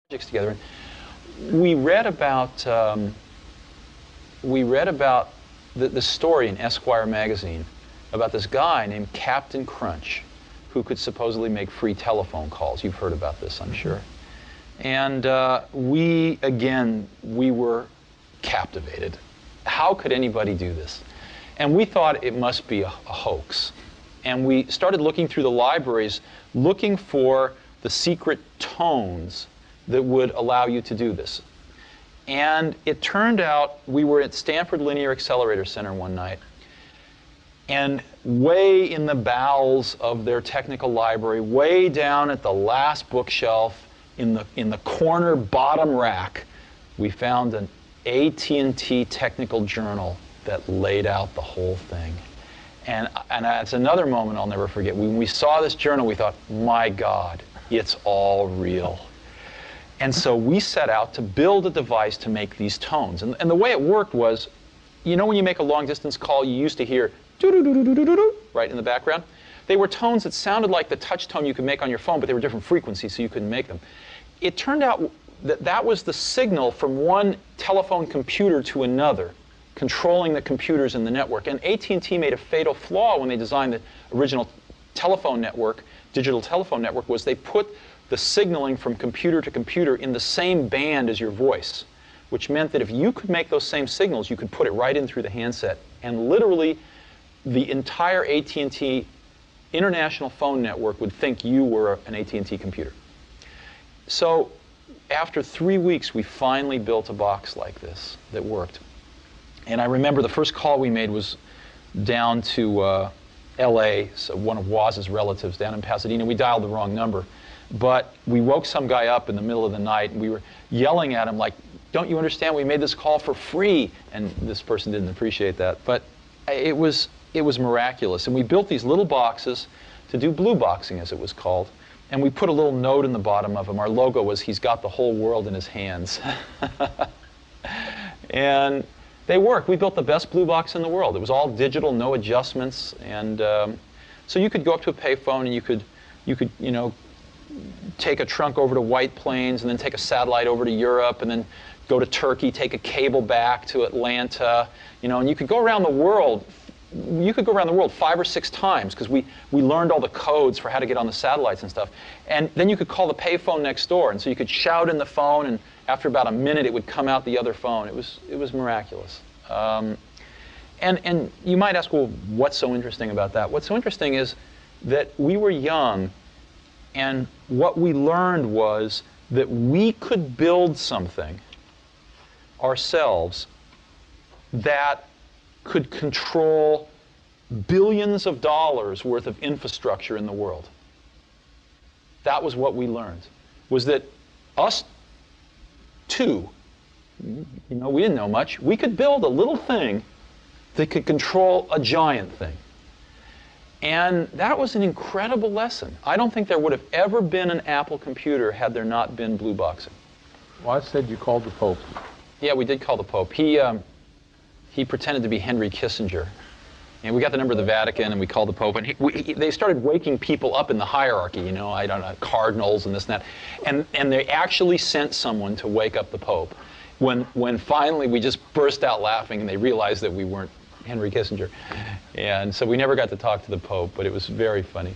together. We read about the story in Esquire magazine about this guy named Captain Crunch, who could supposedly make free telephone calls. You've heard about this, I'm sure. And we were captivated. How could anybody do this? And we thought it must be a hoax. And we started looking through the libraries, looking for the secret tones that would allow you to do this. And it turned out we were at Stanford Linear Accelerator Center one night, and way in the bowels of their technical library, way down at the last bookshelf, in the corner bottom rack, we found an AT&T technical journal that laid out the whole thing. And it's another moment I'll never forget. When we saw this journal, we thought, my God, it's all real. And so we set out to build a device to make these tones. And the way it worked was, you know when you make a long-distance call, you used to hear doo-doo-doo-doo-doo-doo, right in the background? They were tones that sounded like the touch tone you could make on your phone, but they were different frequencies, so you couldn't make them. It turned out that that was the signal from one telephone computer to another, controlling the computers in the network. And AT&T made a fatal flaw when they designed the original telephone network, digital telephone network, was they put the signaling from computer to computer in the same band as your voice, which meant that if you could make those same signals, you could put it right in through the handset. And literally, the entire AT&T international phone network would think you were an AT&T computer. So after 3 weeks, we finally built a box like this that worked. And I remember the first call we made was down to LA, so one of Woz's relatives down in Pasadena. We dialed the wrong number. But we woke some guy up in the middle of the night, and we were yelling at him like, don't you understand, we made this call for free? And this person didn't appreciate that. But it was miraculous. And we built these little boxes to do blue boxing, as it was called. And we put a little note in the bottom of them. Our logo was, he's got the whole world in his hands. And they worked. We built the best blue box in the world. It was all digital, no adjustments. And so you could go up to a payphone, and you could take a trunk over to White Plains, and then take a satellite over to Europe, and then go to Turkey, take a cable back to Atlanta, and you could go around the world. You could go around the world 5 or 6 times, because we learned all the codes for how to get on the satellites and stuff. And then you could call the payphone next door, and so you could shout in the phone, and after about a minute, it would come out the other phone. It was miraculous. And you might ask, well, what's so interesting about that? What's so interesting is that we were young, and what we learned was that we could build something ourselves that could control billions of dollars worth of infrastructure in the world. That was what we learned, was that us two, we didn't know much, we could build a little thing that could control a giant thing. And that was an incredible lesson. I don't think there would have ever been an Apple computer had there not been blue boxing. Well, I said you called the Pope. Yeah, we did call the Pope. He pretended to be Henry Kissinger. And we got the number of the Vatican, and we called the Pope. And they started waking people up in the hierarchy, I don't know, cardinals and this and that. And they actually sent someone to wake up the Pope. When finally we just burst out laughing, and they realized that we weren't Henry Kissinger. And so we never got to talk to the Pope, but it was very funny.